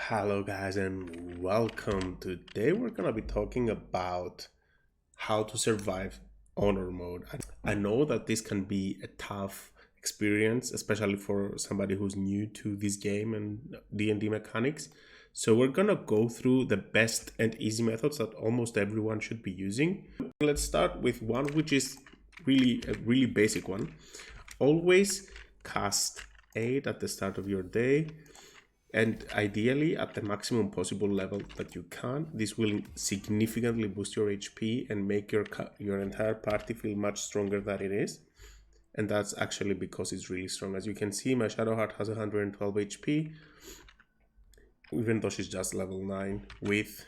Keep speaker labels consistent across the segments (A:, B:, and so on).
A: Hello guys and welcome. Today we're gonna be talking about how to survive honor mode. I know that this can be a tough experience, especially for somebody who's new to this game and D&D mechanics. So we're gonna go through the best and easy methods that almost everyone should be using. Let's start with one which is a really basic one. Always cast 8 at the start of your day, and ideally at the maximum possible level that you can. This will significantly boost your HP and make your entire party feel much stronger than it is. And that's actually because it's really strong. As you can see, my Shadowheart has 112 HP, even though she's just level 9 with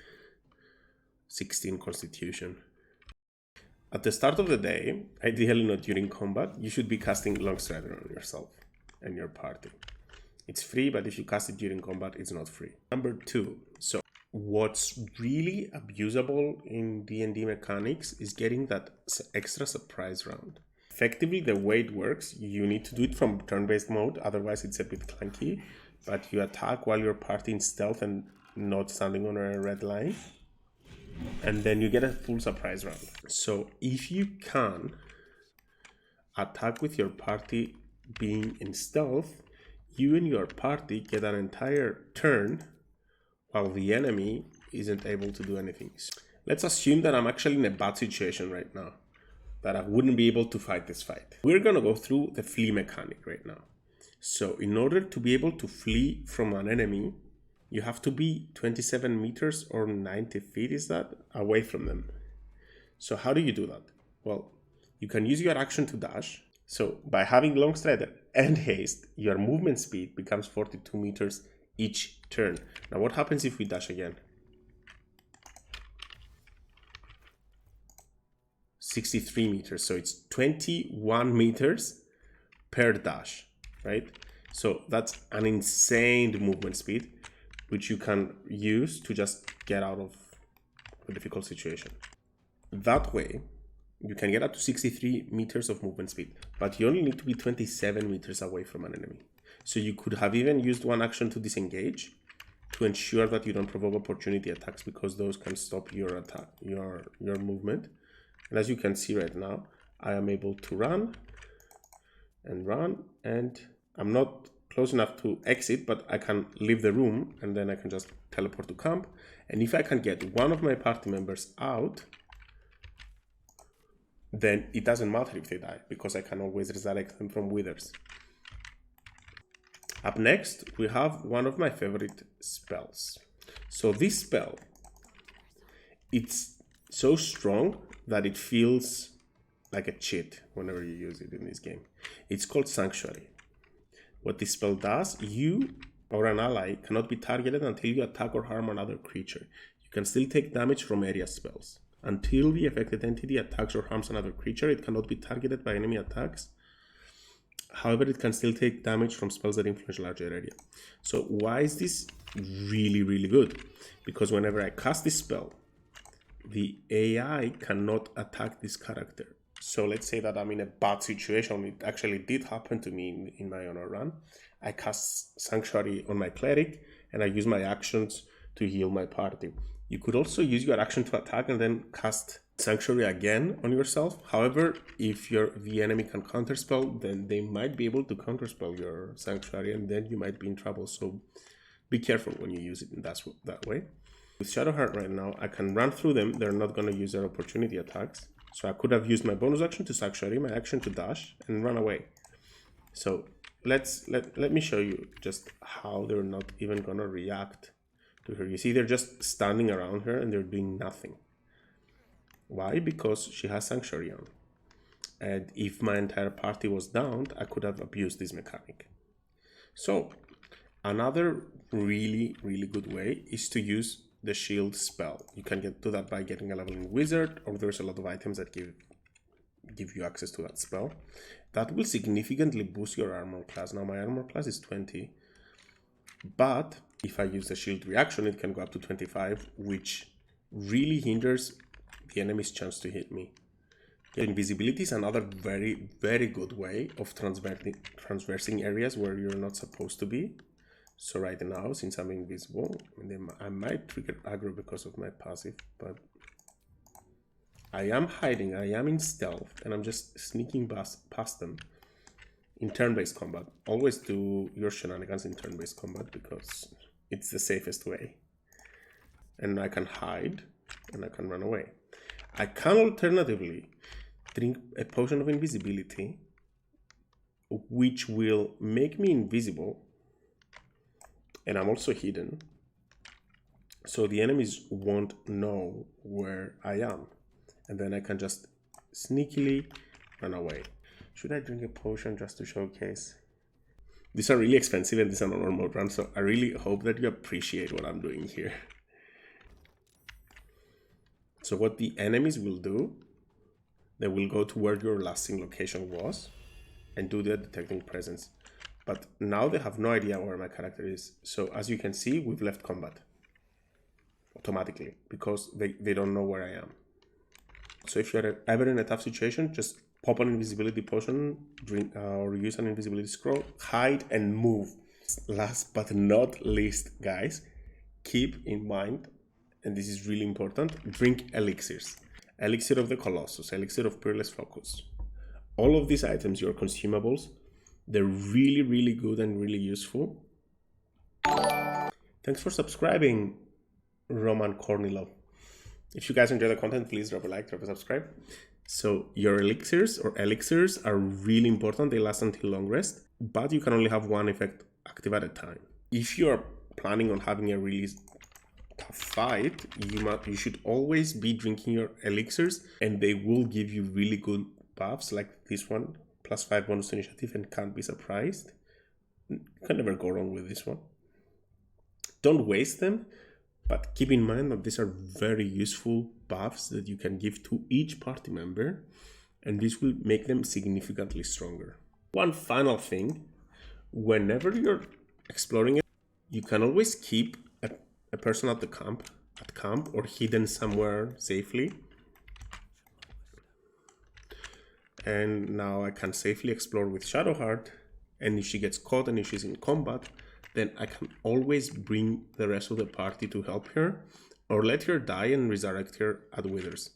A: 16 Constitution. At the start of the day, ideally not during combat, you should be casting Longstrider on yourself and your party. It's free, but if you cast it during combat, it's not free. Number 2. So what's really abusable in D&D mechanics is getting that extra surprise round. Effectively, the way it works, you need to do it from turn-based mode, otherwise it's a bit clunky, but you attack while you're party in stealth and not standing on a red line, and then you get a full surprise round. So if you can attack with your party being in stealth, you and your party get an entire turn while the enemy isn't able to do anything. Let's assume that I'm actually in a bad situation right now, that I wouldn't be able to fight this fight. We're gonna go through the flee mechanic right now. So in order to be able to flee from an enemy, you have to be 27 meters or 90 feet, is that, away from them. So how do you do that? Well, you can use your action to dash. So by having Longstrider and haste, your movement speed becomes 42 meters each turn. Now what happens if we dash again? 63 meters, so it's 21 meters per dash, right? So that's an insane movement speed, which you can use to just get out of a difficult situation. That way, you can get up to 63 meters of movement speed, but you only need to be 27 meters away from an enemy. So you could have even used one action to disengage to ensure that you don't provoke opportunity attacks, because those can stop your attack, your movement. And as you can see right now, I am able to run, and I'm not close enough to exit, but I can leave the room and then I can just teleport to camp. And if I can get one of my party members out, then it doesn't matter if they die, because I can always resurrect them from withers. Up next, we have one of my favorite spells. So this spell, it's so strong that it feels like a cheat whenever you use it in this game. It's called Sanctuary. What this spell does, you or an ally cannot be targeted until you attack or harm another creature. You can still take damage from area spells. Until the affected entity attacks or harms another creature, it cannot be targeted by enemy attacks. However, it can still take damage from spells that influence larger area. So why is this really good? Because whenever I cast this spell, the AI cannot attack this character. So let's say that I'm in a bad situation. It actually did happen to me in my honor run. I cast Sanctuary on my cleric and I use my actions to heal my party. You could also use your action to attack and then cast Sanctuary again on yourself. However, if the enemy can counterspell, then they might be able to counterspell your Sanctuary, and then you might be in trouble. So be careful when you use it in that way. With Shadowheart right now, I can run through them. They're not going to use their opportunity attacks. So I could have used my bonus action to Sanctuary, my action to dash, and run away. So let me show you just how they're not even going to react to her. You see, they're just standing around her and they're doing nothing. Why? Because she has Sanctuary on. And if my entire party was downed, I could have abused this mechanic. So another really good way is to use the shield spell. You can do that by getting a leveling wizard, or there's a lot of items that give you access to that spell. That will significantly boost your armor class. Now my armor class is 20, but if I use the shield reaction, it can go up to 25, which really hinders the enemy's chance to hit me. Invisibility is another very good way of transversing areas where you're not supposed to be. So right now, since I'm invisible, I might trigger aggro because of my passive, but I am hiding, I am in stealth, and I'm just sneaking past them in turn-based combat. Always do your shenanigans in turn-based combat because it's the safest way. And I can hide, and I can run away. I can alternatively drink a potion of invisibility, which will make me invisible, and I'm also hidden, so the enemies won't know where I am, and then I can just sneakily run away. Should I drink a potion just to showcase? These are really expensive and these are not normal runs, so I really hope that you appreciate what I'm doing here. So what the enemies will do, they will go to where your last sync location was and do the detecting presence. But now they have no idea where my character is. So as you can see, we've left combat automatically because they don't know where I am. So if you're ever in a tough situation, just pop an invisibility potion, drink or use an invisibility scroll, hide and move. Last but not least, guys, keep in mind, and this is really important, drink elixirs. Elixir of the Colossus, Elixir of Peerless Focus. All of these items, your consumables, they're really, really good and really useful. Thanks for subscribing, Roman Kornilov. If you guys enjoy the content, please drop a like, drop a subscribe. So your elixirs are really important. They last until long rest, but you can only have one effect active at a time. If you're planning on having a really tough fight, you should always be drinking your elixirs, and they will give you really good buffs like this one, +5 bonus to initiative, and can't be surprised. You can never go wrong with this one. Don't waste them, but keep in mind that these are very useful buffs that you can give to each party member, and this will make them significantly stronger. One final thing, whenever you're exploring it, you can always keep a person at camp or hidden somewhere safely. And now I can safely explore with Shadowheart, and if she gets caught and if she's in combat, then I can always bring the rest of the party to help her, or let her die and resurrect her at Withers.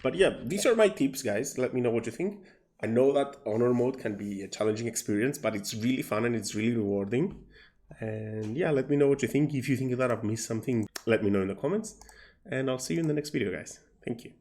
A: But yeah, these are my tips, guys. Let me know what you think. I know that honor mode can be a challenging experience, but it's really fun and it's really rewarding. And yeah, let me know what you think. If you think that I've missed something, let me know in the comments. And I'll see you in the next video, guys. Thank you.